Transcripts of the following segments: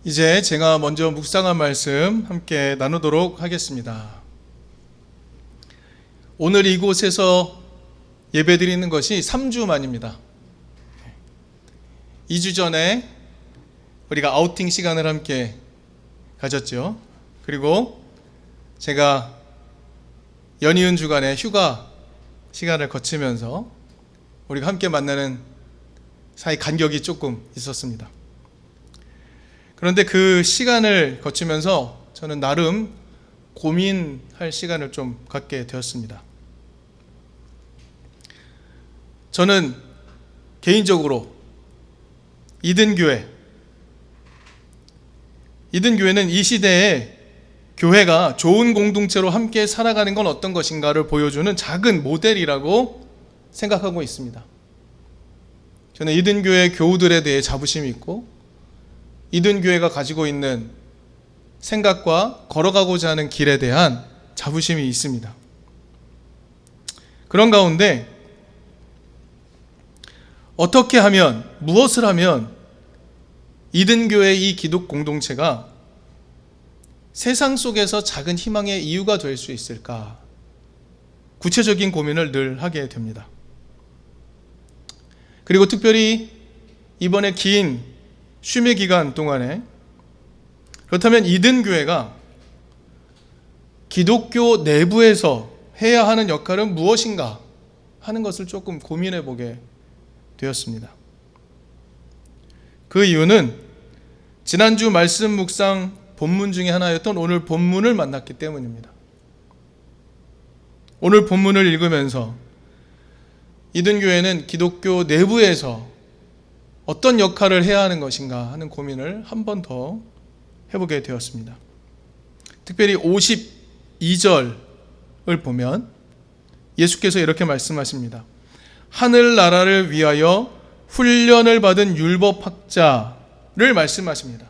이제 제가 먼저 묵상한 말씀 함께 나누도록 하겠습니다. 오늘 이곳에서 예배드리는 것이 3주 만입니다. 2주 전에 우리가 아우팅 시간을 함께 가졌죠. 그리고 제가 연이은 주간에 휴가 시간을 거치면서 우리가 함께 만나는 사이 간격이 조금 있었습니다. 그런데 그 시간을 거치면서 저는 나름 고민할 시간을 좀 갖게 되었습니다. 저는 개인적으로 이든교회는 이 시대에 교회가 좋은 공동체로 함께 살아가는 건 어떤 것인가를 보여주는 작은 모델이라고 생각하고 있습니다. 저는 이든교회 교우들에 대해 자부심이 있고 이든교회가 가지고 있는 생각과 걸어가고자 하는 길에 대한 자부심이 있습니다. 그런 가운데 어떻게 하면, 무엇을 하면 이든교회의 이 기독 공동체가 세상 속에서 작은 희망의 이유가 될 수 있을까? 구체적인 고민을 늘 하게 됩니다. 그리고 특별히 이번에 긴 쉼의 기간 동안에 그렇다면 이든교회가 기독교 내부에서 해야 하는 역할은 무엇인가 하는 것을 조금 고민해 보게 되었습니다. 그 이유는 지난주 말씀 묵상 본문 중에 하나였던 오늘 본문을 만났기 때문입니다. 오늘 본문을 읽으면서 이든교회는 기독교 내부에서 어떤 역할을 해야 하는 것인가 하는 고민을 한 번 더 해보게 되었습니다. 특별히 52절을 보면 예수께서 이렇게 말씀하십니다. 하늘나라를 위하여 훈련을 받은 율법학자를 말씀하십니다.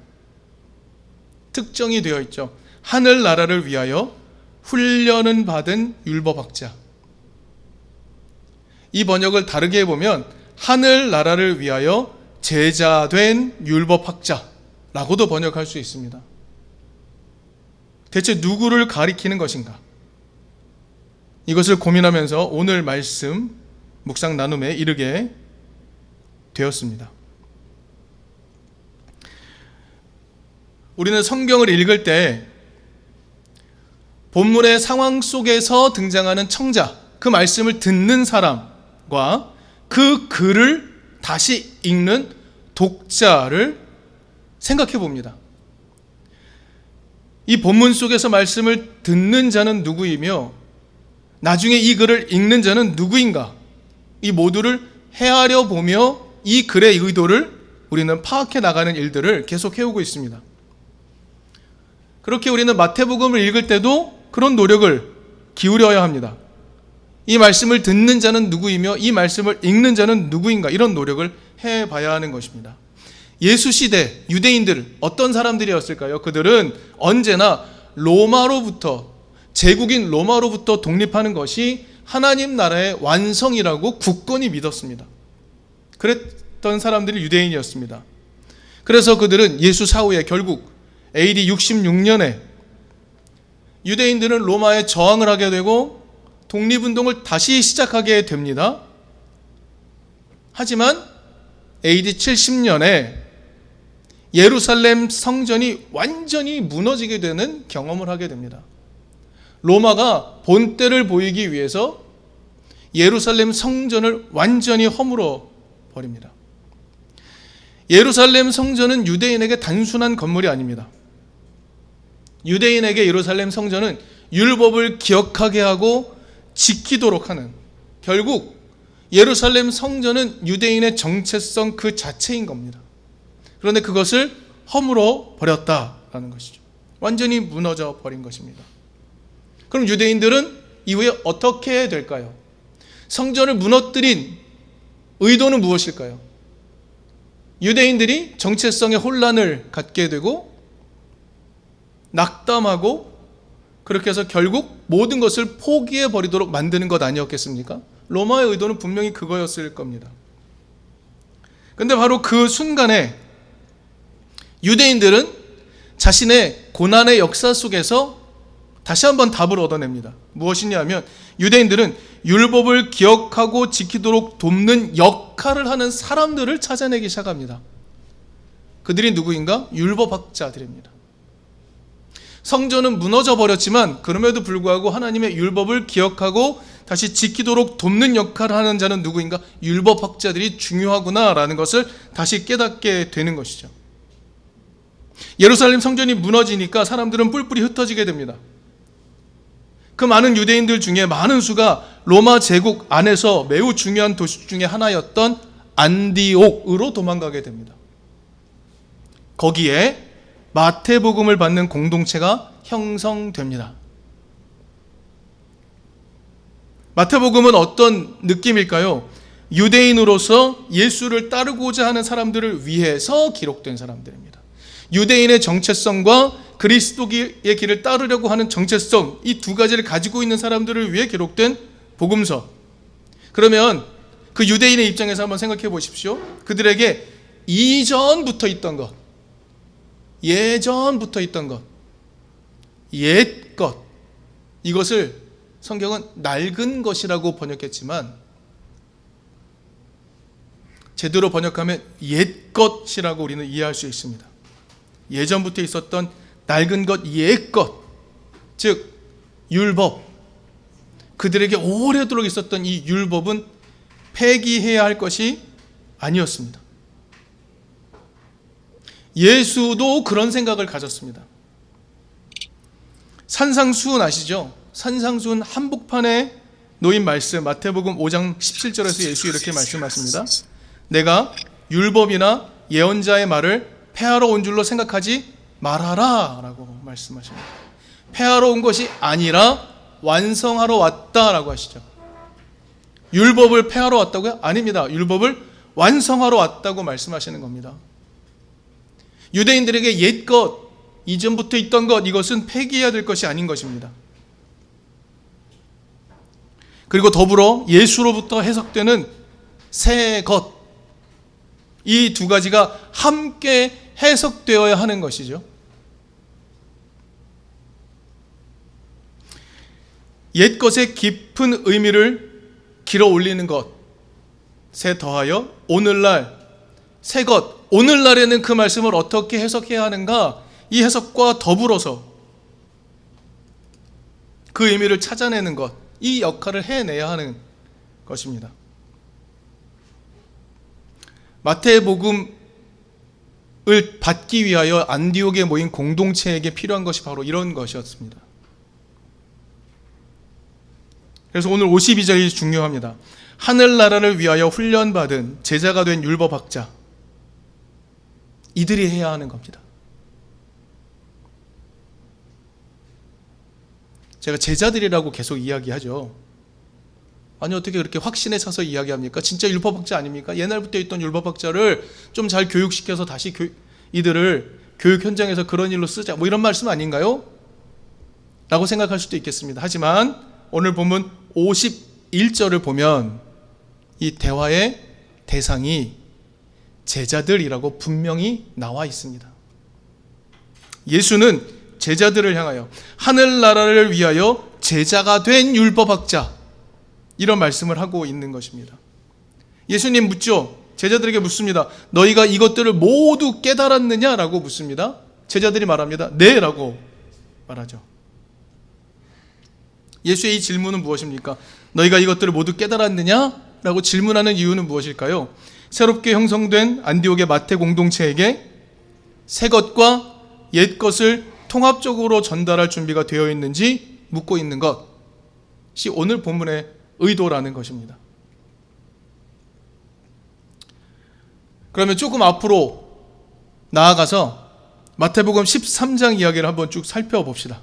특정이 되어 있죠. 하늘나라를 위하여 훈련을 받은 율법학자. 이 번역을 다르게 해보면 하늘나라를 위하여 제자된 율법학자라고도 번역할 수 있습니다. 대체 누구를 가리키는 것인가? 이것을 고민하면서 오늘 말씀 묵상 나눔에 이르게 되었습니다. 우리는 성경을 읽을 때 본문의 상황 속에서 등장하는 청자, 그 말씀을 듣는 사람과 그 글을 다시 읽는 독자를 생각해 봅니다. 이 본문 속에서 말씀을 듣는 자는 누구이며 나중에 이 글을 읽는 자는 누구인가? 이 모두를 헤아려 보며 이 글의 의도를 우리는 파악해 나가는 일들을 계속 해오고 있습니다. 그렇게 우리는 마태복음을 읽을 때도 그런 노력을 기울여야 합니다. 이 말씀을 듣는 자는 누구이며 이 말씀을 읽는 자는 누구인가, 이런 노력을 해봐야 하는 것입니다. 예수 시대 유대인들 어떤 사람들이었을까요? 그들은 언제나 로마로부터, 제국인 로마로부터 독립하는 것이 하나님 나라의 완성이라고 굳건히 믿었습니다. 그랬던 사람들이 유대인이었습니다. 그래서 그들은 예수 사후에 결국 AD 66년에 유대인들은 로마에 저항을 하게 되고 독립운동을 다시 시작하게 됩니다. 하지만 AD 70년에 예루살렘 성전이 완전히 무너지게 되는 경험을 하게 됩니다. 로마가 본때를 보이기 위해서 예루살렘 성전을 완전히 허물어 버립니다. 예루살렘 성전은 유대인에게 단순한 건물이 아닙니다. 유대인에게 예루살렘 성전은 율법을 기억하게 하고 지키도록 하는, 결국 예루살렘 성전은 유대인의 정체성 그 자체인 겁니다. 그런데 그것을 허물어 버렸다라는 것이죠. 완전히 무너져 버린 것입니다. 그럼 유대인들은 이후에 어떻게 해야 될까요? 성전을 무너뜨린 의도는 무엇일까요? 유대인들이 정체성의 혼란을 갖게 되고 낙담하고 그렇게 해서 결국 모든 것을 포기해 버리도록 만드는 것 아니었겠습니까? 로마의 의도는 분명히 그거였을 겁니다. 그런데 바로 그 순간에 유대인들은 자신의 고난의 역사 속에서 다시 한번 답을 얻어냅니다. 무엇이냐면 유대인들은 율법을 기억하고 지키도록 돕는 역할을 하는 사람들을 찾아내기 시작합니다. 그들이 누구인가? 율법학자들입니다. 성전은 무너져 버렸지만 그럼에도 불구하고 하나님의 율법을 기억하고 다시 지키도록 돕는 역할을 하는 자는 누구인가? 율법학자들이 중요하구나라는 것을 다시 깨닫게 되는 것이죠. 예루살렘 성전이 무너지니까 사람들은 뿔뿔이 흩어지게 됩니다. 그 많은 유대인들 중에 많은 수가 로마 제국 안에서 매우 중요한 도시 중에 하나였던 안디옥으로 도망가게 됩니다. 거기에 마태복음을 받는 공동체가 형성됩니다. 마태복음은 어떤 느낌일까요? 유대인으로서 예수를 따르고자 하는 사람들을 위해서 기록된 사람들입니다. 유대인의 정체성과 그리스도의 길을 따르려고 하는 정체성, 이 두 가지를 가지고 있는 사람들을 위해 기록된 복음서. 그러면 그 유대인의 입장에서 한번 생각해 보십시오. 그들에게 이전부터 있던 것, 예전부터 있던 것, 옛것, 이것을 성경은 낡은 것이라고 번역했지만 제대로 번역하면 옛것이라고 우리는 이해할 수 있습니다. 예전부터 있었던 낡은 것, 옛것, 즉 율법, 그들에게 오래도록 있었던 이 율법은 폐기해야 할 것이 아니었습니다. 예수도 그런 생각을 가졌습니다. 산상수훈 아시죠? 산상수훈 한복판에 놓인 말씀, 마태복음 5장 17절에서 예수 이렇게 말씀하십니다. 내가 율법이나 예언자의 말을 폐하러 온 줄로 생각하지 말아라 라고 말씀하십니다. 폐하러 온 것이 아니라 완성하러 왔다라고 하시죠. 율법을 폐하러 왔다고요? 아닙니다. 율법을 완성하러 왔다고 말씀하시는 겁니다. 유대인들에게 옛것, 이전부터 있던 것, 이것은 폐기해야 될 것이 아닌 것입니다. 그리고 더불어 예수로부터 해석되는 새 것, 이 두 가지가 함께 해석되어야 하는 것이죠. 옛것의 깊은 의미를 길어 올리는 것에 더하여 오늘날 새 것, 오늘날에는 그 말씀을 어떻게 해석해야 하는가, 이 해석과 더불어서 그 의미를 찾아내는 것, 이 역할을 해내야 하는 것입니다. 마태복음을 받기 위하여 안디옥에 모인 공동체에게 필요한 것이 바로 이런 것이었습니다. 그래서 오늘 52절이 중요합니다. 하늘나라를 위하여 훈련받은 제자가 된 율법학자, 이들이 해야 하는 겁니다. 제가 제자들이라고 계속 이야기하죠. 아니 어떻게 그렇게 확신에 차서 이야기합니까? 진짜 율법학자 아닙니까? 옛날부터 있던 율법학자를 좀 잘 교육시켜서 다시 이들을 교육 현장에서 그런 일로 쓰자, 뭐 이런 말씀 아닌가요? 라고 생각할 수도 있겠습니다. 하지만 오늘 본문 51절을 보면 이 대화의 대상이 제자들이라고 분명히 나와 있습니다. 예수는 제자들을 향하여 하늘나라를 위하여 제자가 된 율법학자, 이런 말씀을 하고 있는 것입니다. 예수님 묻죠. 제자들에게 묻습니다. 너희가 이것들을 모두 깨달았느냐라고 묻습니다. 제자들이 말합니다. 네 라고 말하죠. 예수의 이 질문은 무엇입니까? 너희가 이것들을 모두 깨달았느냐? 라고 질문하는 이유는 무엇일까요? 새롭게 형성된 안디옥의 마태 공동체에게 새 것과 옛 것을 통합적으로 전달할 준비가 되어 있는지 묻고 있는 것이 오늘 본문의 의도라는 것입니다. 그러면 조금 앞으로 나아가서 마태복음 13장 이야기를 한번 쭉 살펴봅시다.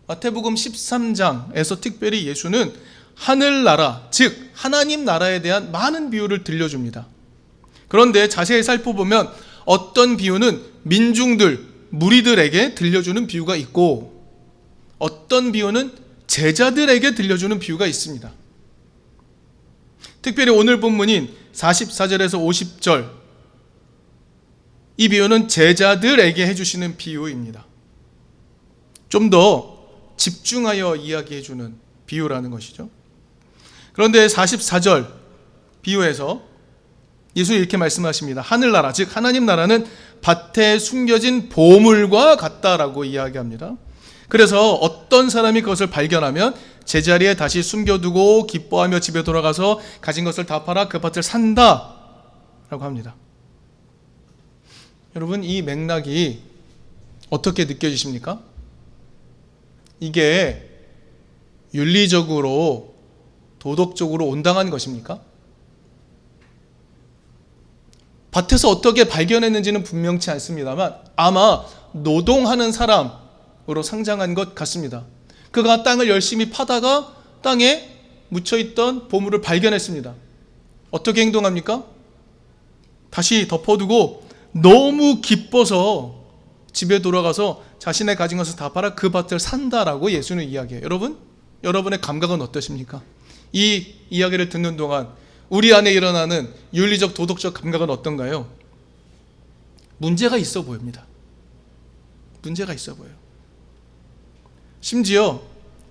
마태복음 13장에서 특별히 예수는 하늘나라, 즉 하나님 나라에 대한 많은 비유를 들려줍니다. 그런데 자세히 살펴보면 어떤 비유는 민중들, 무리들에게 들려주는 비유가 있고 어떤 비유는 제자들에게 들려주는 비유가 있습니다. 특별히 오늘 본문인 44절에서 50절, 이 비유는 제자들에게 해주시는 비유입니다. 좀 더 집중하여 이야기해주는 비유라는 것이죠. 그런데 44절 비유에서 예수 이렇게 말씀하십니다. 하늘나라, 즉 하나님 나라는 밭에 숨겨진 보물과 같다라고 이야기합니다. 그래서 어떤 사람이 그것을 발견하면 제자리에 다시 숨겨두고 기뻐하며 집에 돌아가서 가진 것을 다 팔아 그 밭을 산다 라고 합니다. 여러분, 이 맥락이 어떻게 느껴지십니까? 이게 윤리적으로 도덕적으로 온당한 것입니까? 밭에서 어떻게 발견했는지는 분명치 않습니다만 아마 노동하는 사람으로 상장한 것 같습니다. 그가 땅을 열심히 파다가 땅에 묻혀있던 보물을 발견했습니다. 어떻게 행동합니까? 다시 덮어두고 너무 기뻐서 집에 돌아가서 자신의 가진 것을 다 팔아 그 밭을 산다라고 예수는 이야기해요. 여러분, 여러분의 감각은 어떠십니까? 이 이야기를 듣는 동안 우리 안에 일어나는 윤리적 도덕적 감각은 어떤가요? 문제가 있어 보입니다. 문제가 있어 보여요. 심지어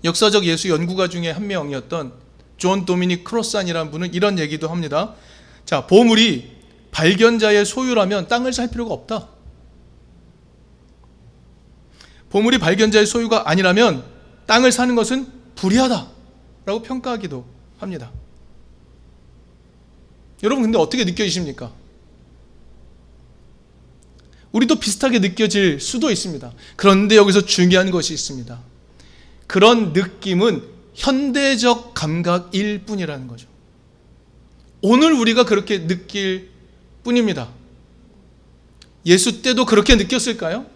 역사적 예수 연구가 중에 한 명이었던 존 도미닉 크로산이라는 분은 이런 얘기도 합니다. 자, 보물이 발견자의 소유라면 땅을 살 필요가 없다. 보물이 발견자의 소유가 아니라면 땅을 사는 것은 불의하다라고 평가하기도 합니다. 여러분, 근데 어떻게 느껴지십니까? 우리도 비슷하게 느껴질 수도 있습니다. 그런데 여기서 중요한 것이 있습니다. 그런 느낌은 현대적 감각일 뿐이라는 거죠. 오늘 우리가 그렇게 느낄 뿐입니다. 예수 때도 그렇게 느꼈을까요?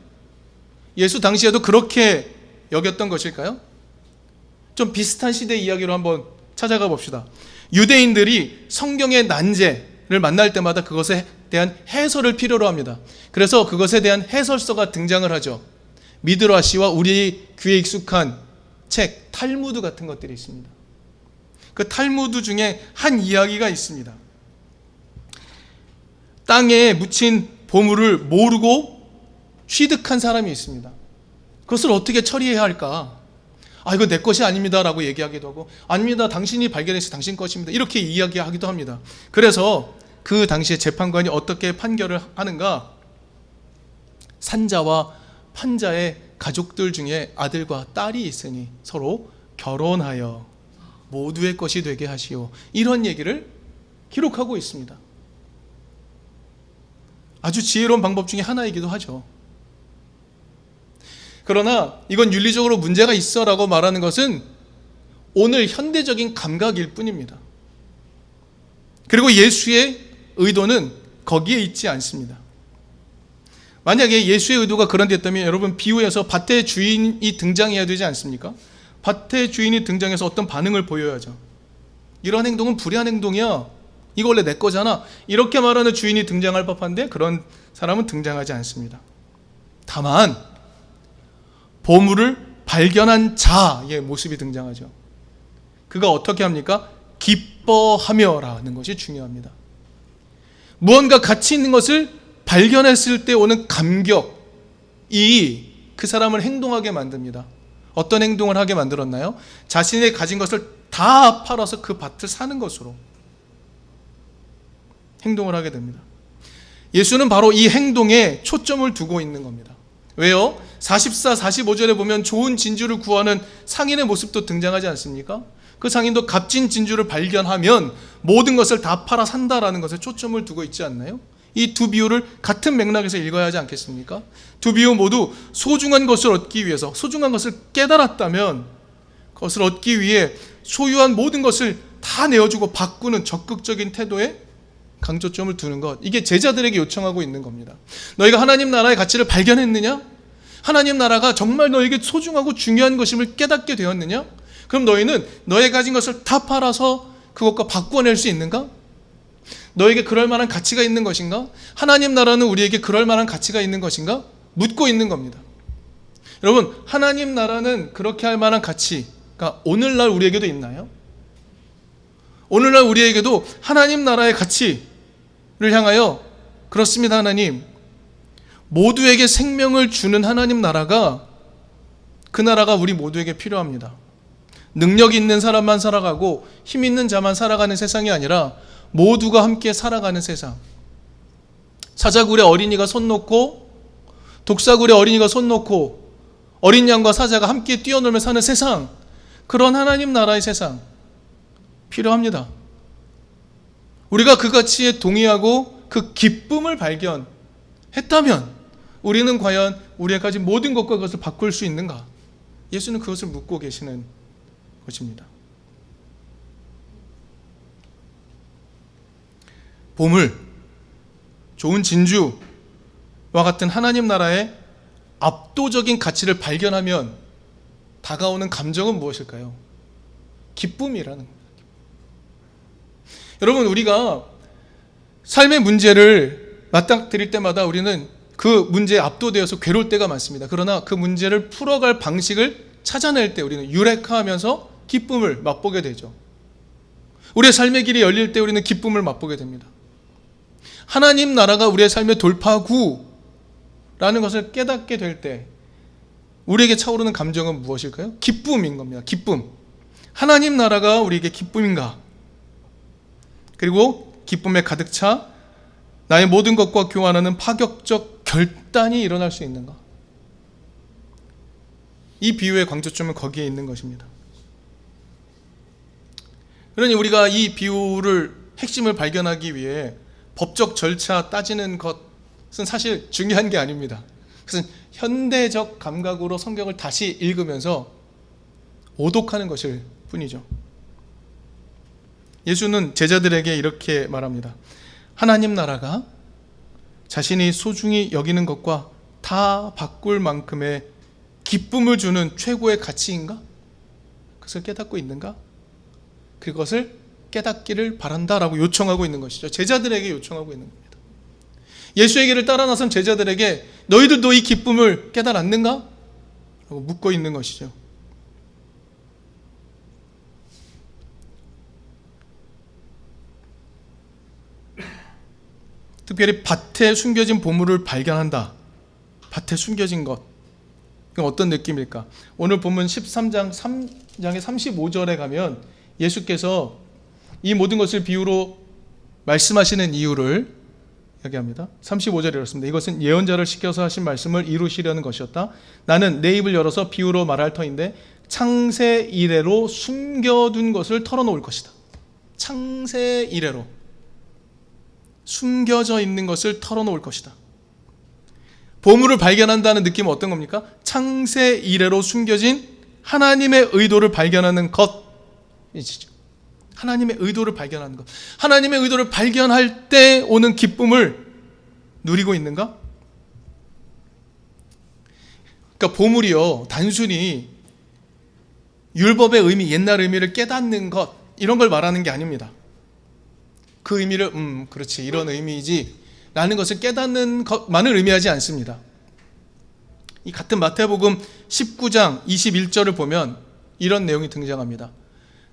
예수 당시에도 그렇게 여겼던 것일까요? 좀 비슷한 시대 이야기로 한번 찾아가 봅시다. 유대인들이 성경의 난제를 만날 때마다 그것에 대한 해설을 필요로 합니다. 그래서 그것에 대한 해설서가 등장을 하죠. 미드라시와 우리 귀에 익숙한 책, 탈무드 같은 것들이 있습니다. 그 탈무드 중에 한 이야기가 있습니다. 땅에 묻힌 보물을 모르고 취득한 사람이 있습니다. 그것을 어떻게 처리해야 할까? 이거 내 것이 아닙니다 라고 얘기하기도 하고, 아닙니다, 당신이 발견해서 당신 것입니다, 이렇게 이야기하기도 합니다. 그래서 그 당시에 재판관이 어떻게 판결을 하는가? 산자와 판자의 가족들 중에 아들과 딸이 있으니 서로 결혼하여 모두의 것이 되게 하시오, 이런 얘기를 기록하고 있습니다. 아주 지혜로운 방법 중에 하나이기도 하죠. 그러나 이건 윤리적으로 문제가 있어 라고 말하는 것은 오늘 현대적인 감각일 뿐입니다. 그리고 예수의 의도는 거기에 있지 않습니다. 만약에 예수의 의도가 그런 데 있다면 여러분, 비유에서 밭의 주인이 등장해야 되지 않습니까? 밭의 주인이 등장해서 어떤 반응을 보여야죠. 이런 행동은 불의한 행동이야, 이거 원래 내 거잖아, 이렇게 말하는 주인이 등장할 법한데 그런 사람은 등장하지 않습니다. 다만 보물을 발견한 자의 모습이 등장하죠. 그가 어떻게 합니까? 기뻐하며 라는 것이 중요합니다. 무언가 가치 있는 것을 발견했을 때 오는 감격이 그 사람을 행동하게 만듭니다. 어떤 행동을 하게 만들었나요? 자신의 가진 것을 다 팔아서 그 밭을 사는 것으로 행동을 하게 됩니다. 예수는 바로 이 행동에 초점을 두고 있는 겁니다. 왜요? 44, 45절에 보면 좋은 진주를 구하는 상인의 모습도 등장하지 않습니까? 그 상인도 값진 진주를 발견하면 모든 것을 다 팔아 산다라는 것에 초점을 두고 있지 않나요? 이 두 비유를 같은 맥락에서 읽어야 하지 않겠습니까? 두 비유 모두 소중한 것을 얻기 위해서, 소중한 것을 깨달았다면 그것을 얻기 위해 소유한 모든 것을 다 내어주고 바꾸는 적극적인 태도에 강조점을 두는 것, 이게 제자들에게 요청하고 있는 겁니다. 너희가 하나님 나라의 가치를 발견했느냐? 하나님 나라가 정말 너에게 소중하고 중요한 것임을 깨닫게 되었느냐? 그럼 너희는 너의 가진 것을 다 팔아서 그것과 바꿔낼 수 있는가? 너에게 그럴 만한 가치가 있는 것인가? 하나님 나라는 우리에게 그럴 만한 가치가 있는 것인가? 묻고 있는 겁니다. 여러분, 하나님 나라는 그렇게 할 만한 가치가 오늘날 우리에게도 있나요? 오늘날 우리에게도 하나님 나라의 가치를 향하여, 그렇습니다 하나님, 모두에게 생명을 주는 하나님 나라가, 그 나라가 우리 모두에게 필요합니다. 능력 있는 사람만 살아가고 힘 있는 자만 살아가는 세상이 아니라 모두가 함께 살아가는 세상. 사자굴에 어린이가 손 놓고, 독사굴에 어린이가 손 놓고, 어린 양과 사자가 함께 뛰어놀며 사는 세상, 그런 하나님 나라의 세상 필요합니다. 우리가 그 가치에 동의하고 그 기쁨을 발견했다면 우리는 과연 우리가 가진 모든 것과 그것을 바꿀 수 있는가? 예수는 그것을 묻고 계시는 것입니다. 보물, 좋은 진주와 같은 하나님 나라의 압도적인 가치를 발견하면 다가오는 감정은 무엇일까요? 기쁨이라는 겁니다. 여러분, 우리가 삶의 문제를 맞닥뜨릴 때마다 우리는 그 문제에 압도되어서 괴로울 때가 많습니다. 그러나 그 문제를 풀어갈 방식을 찾아낼 때 우리는 유레카하면서 기쁨을 맛보게 되죠. 우리의 삶의 길이 열릴 때 우리는 기쁨을 맛보게 됩니다. 하나님 나라가 우리의 삶의 돌파구라는 것을 깨닫게 될 때 우리에게 차오르는 감정은 무엇일까요? 기쁨인 겁니다. 기쁨. 하나님 나라가 우리에게 기쁨인가? 그리고 기쁨에 가득 차 나의 모든 것과 교환하는 파격적 결단이 일어날 수 있는가? 이 비유의 광초점은 거기에 있는 것입니다. 그러니 우리가 이 비유를 핵심을 발견하기 위해 법적 절차 따지는 것은 사실 중요한 게 아닙니다. 그것은 현대적 감각으로 성경을 다시 읽으면서 오독하는 것일 뿐이죠. 예수는 제자들에게 이렇게 말합니다. 하나님 나라가 자신이 소중히 여기는 것과 다 바꿀 만큼의 기쁨을 주는 최고의 가치인가? 그것을 깨닫고 있는가? 그것을 깨닫기를 바란다라고 요청하고 있는 것이죠. 제자들에게 요청하고 있는 겁니다. 예수의 길을 따라 나선 제자들에게 너희들도 이 기쁨을 깨달았는가? 라고 묻고 있는 것이죠. 특별히 밭에 숨겨진 보물을 발견한다. 밭에 숨겨진 것. 그건 어떤 느낌일까? 오늘 본문 13장 3장의 35절에 가면 예수께서 이 모든 것을 비유로 말씀하시는 이유를 이야기합니다. 35절에 이렇습니다. 이것은 예언자를 시켜서 하신 말씀을 이루시려는 것이었다. 나는 내 입을 열어서 비유로 말할 터인데 창세 이래로 숨겨둔 것을 털어놓을 것이다. 창세 이래로 숨겨져 있는 것을 털어놓을 것이다. 보물을 발견한다는 느낌은 어떤 겁니까? 창세 이래로 숨겨진 하나님의 의도를 발견하는 것이죠. 하나님의 의도를 발견하는 것. 하나님의 의도를 발견할 때 오는 기쁨을 누리고 있는가? 그러니까 보물이요, 단순히 율법의 의미, 옛날 의미를 깨닫는 것, 이런 걸 말하는 게 아닙니다. 그 의미를 그렇지, 이런 의미이지 라는 것을 깨닫는 것만을 의미하지 않습니다. 이 같은 마태복음 19장 21절을 보면 이런 내용이 등장합니다.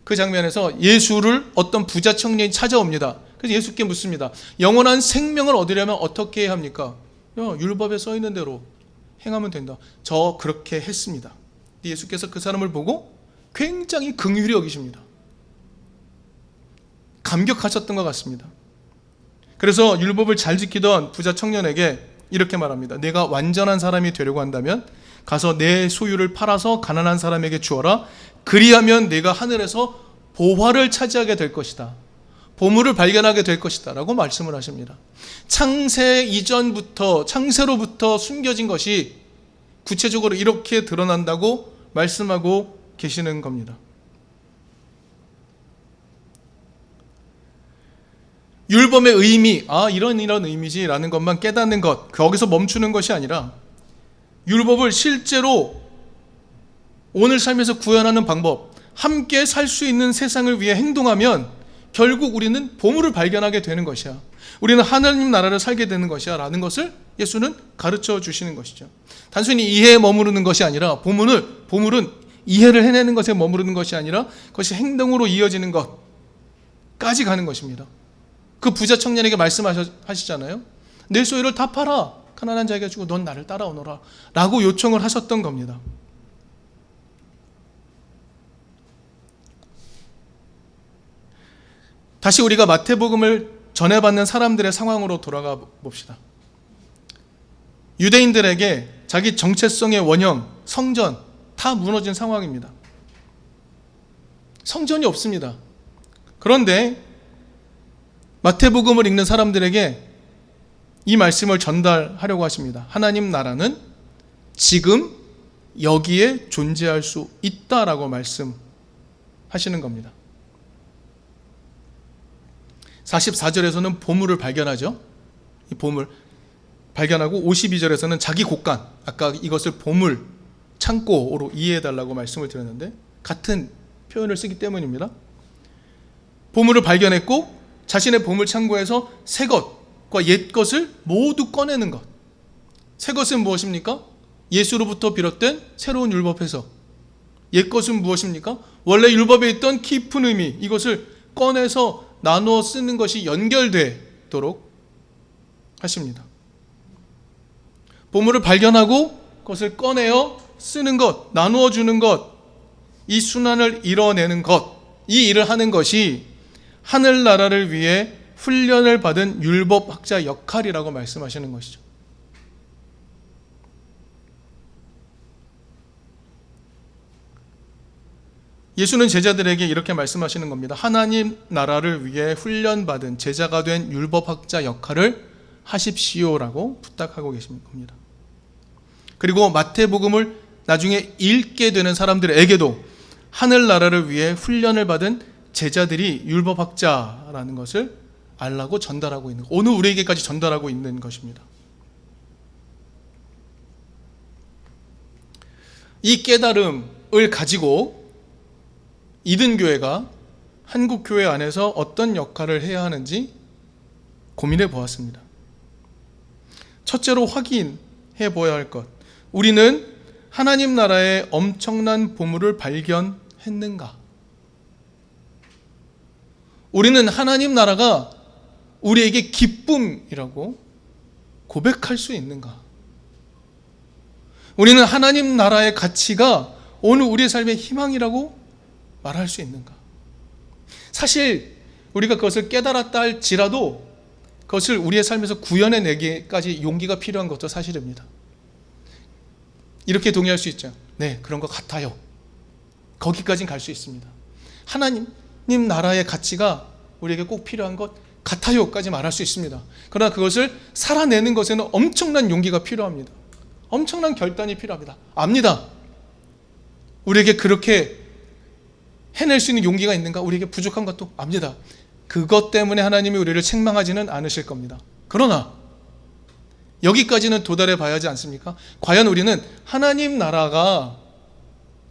그 장면에서 예수를 어떤 부자 청년이 찾아옵니다. 그래서 예수께 묻습니다. 영원한 생명을 얻으려면 어떻게 해야 합니까? 율법에 써 있는 대로 행하면 된다. 저 그렇게 했습니다. 예수께서 그 사람을 보고 굉장히 긍휼히 여기십니다. 감격하셨던 것 같습니다. 그래서 율법을 잘 지키던 부자 청년에게 이렇게 말합니다. 내가 완전한 사람이 되려고 한다면 가서 내 소유를 팔아서 가난한 사람에게 주어라. 그리하면 내가 하늘에서 보화를 차지하게 될 것이다. 보물을 발견하게 될 것이다. 라고 말씀을 하십니다. 창세 이전부터, 창세로부터 숨겨진 것이 구체적으로 이렇게 드러난다고 말씀하고 계시는 겁니다. 율법의 의미, 이런 의미지라는 것만 깨닫는 것, 거기서 멈추는 것이 아니라 율법을 실제로 오늘 삶에서 구현하는 방법, 함께 살 수 있는 세상을 위해 행동하면 결국 우리는 보물을 발견하게 되는 것이야. 우리는 하나님 나라를 살게 되는 것이야 라는 것을 예수는 가르쳐 주시는 것이죠. 단순히 이해에 머무르는 것이 아니라 보물은 이해를 해내는 것에 머무르는 것이 아니라 그것이 행동으로 이어지는 것까지 가는 것입니다. 그 부자 청년에게 말씀하시잖아요. 내 소유를 다 팔아. 가난한 자에게 주고 넌 나를 따라오너라 라고 요청을 하셨던 겁니다. 다시 우리가 마태복음을 전해받는 사람들의 상황으로 돌아가 봅시다. 유대인들에게 자기 정체성의 원형, 성전 다 무너진 상황입니다. 성전이 없습니다. 그런데 마태복음을 읽는 사람들에게 이 말씀을 전달하려고 하십니다. 하나님 나라는 지금 여기에 존재할 수 있다라고 말씀하시는 겁니다. 44절에서는 보물을 발견하죠. 이 보물 발견하고 52절에서는 자기 곳간, 아까 이것을 보물, 창고로 이해해달라고 말씀을 드렸는데 같은 표현을 쓰기 때문입니다. 보물을 발견했고 자신의 보물 창고에서 새 것과 옛 것을 모두 꺼내는 것. 새 것은 무엇입니까? 예수로부터 비롯된 새로운 율법 해석. 옛 것은 무엇입니까? 원래 율법에 있던 깊은 의미, 이것을 꺼내서 나누어 쓰는 것이 연결되도록 하십니다. 보물을 발견하고 그것을 꺼내어 쓰는 것, 나누어 주는 것, 이 순환을 이뤄내는 것, 이 일을 하는 것이 하늘나라를 위해 훈련을 받은 율법학자 역할이라고 말씀하시는 것이죠. 예수는 제자들에게 이렇게 말씀하시는 겁니다. 하나님 나라를 위해 훈련받은 제자가 된 율법학자 역할을 하십시오라고 부탁하고 계신 겁니다. 그리고 마태복음을 나중에 읽게 되는 사람들에게도 하늘나라를 위해 훈련을 받은 제자들이 율법학자라는 것을 알라고 전달하고 있는, 오늘 우리에게까지 전달하고 있는 것입니다. 이 깨달음을 가지고 이든교회가 한국교회 안에서 어떤 역할을 해야 하는지 고민해 보았습니다. 첫째로 확인해 보아야 할 것, 우리는 하나님 나라의 엄청난 보물을 발견했는가? 우리는 하나님 나라가 우리에게 기쁨이라고 고백할 수 있는가? 우리는 하나님 나라의 가치가 오늘 우리의 삶의 희망이라고 말할 수 있는가? 사실 우리가 그것을 깨달았다 할지라도 그것을 우리의 삶에서 구현해내기까지 용기가 필요한 것도 사실입니다. 이렇게 동의할 수 있죠. 네, 그런 것 같아요. 거기까지는 갈 수 있습니다. 하나님 나라의 가치가 우리에게 꼭 필요한 것 같아요까지 말할 수 있습니다. 그러나 그것을 살아내는 것에는 엄청난 용기가 필요합니다. 엄청난 결단이 필요합니다. 압니다. 우리에게 그렇게 해낼 수 있는 용기가 있는가? 우리에게 부족한 것도 압니다. 그것 때문에 하나님이 우리를 책망하지는 않으실 겁니다. 그러나 여기까지는 도달해 봐야 하지 않습니까? 과연 우리는 하나님 나라가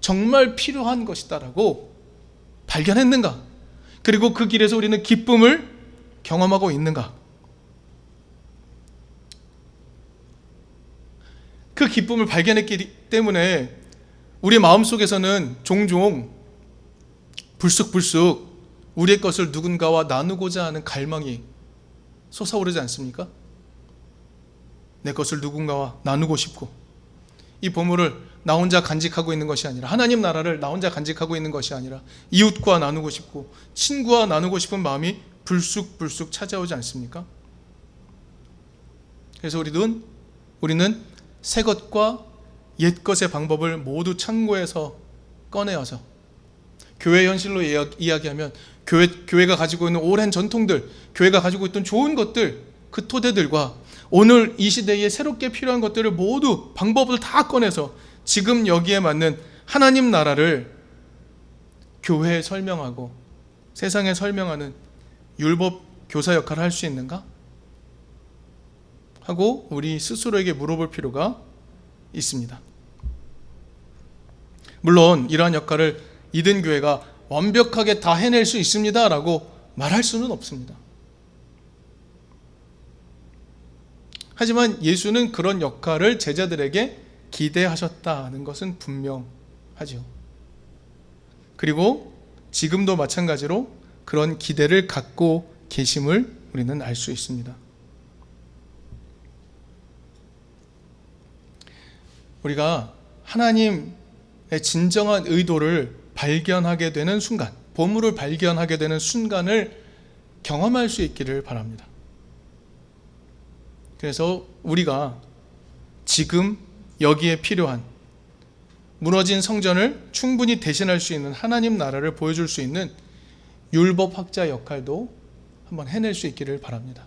정말 필요한 것이다라고 발견했는가? 그리고 그 길에서 우리는 기쁨을 경험하고 있는가? 그 기쁨을 발견했기 때문에 우리 마음속에서는 종종 불쑥불쑥 우리의 것을 누군가와 나누고자 하는 갈망이 솟아오르지 않습니까? 내 것을 누군가와 나누고 싶고, 이 보물을 나 혼자 간직하고 있는 것이 아니라, 하나님 나라를 나 혼자 간직하고 있는 것이 아니라 이웃과 나누고 싶고 친구와 나누고 싶은 마음이 불쑥불쑥 찾아오지 않습니까? 그래서 우리는 새 것과 옛 것의 방법을 모두 창고에서 꺼내어서, 교회 현실로 이야기하면 교회가 가지고 있는 오랜 전통들, 교회가 가지고 있던 좋은 것들, 그 토대들과 오늘 이 시대에 새롭게 필요한 것들을 모두 방법을 다 꺼내서 지금 여기에 맞는 하나님 나라를 교회에 설명하고 세상에 설명하는 율법 교사 역할을 할 수 있는가? 하고 우리 스스로에게 물어볼 필요가 있습니다. 물론 이러한 역할을 이든교회가 완벽하게 다 해낼 수 있습니다 라고 말할 수는 없습니다. 하지만 예수는 그런 역할을 제자들에게 기대하셨다는 것은 분명하죠. 그리고 지금도 마찬가지로 그런 기대를 갖고 계심을 우리는 알 수 있습니다. 우리가 하나님의 진정한 의도를 발견하게 되는 순간, 보물을 발견하게 되는 순간을 경험할 수 있기를 바랍니다. 그래서 우리가 지금 여기에 필요한 무너진 성전을 충분히 대신할 수 있는 하나님 나라를 보여줄 수 있는 율법학자 역할도 한번 해낼 수 있기를 바랍니다.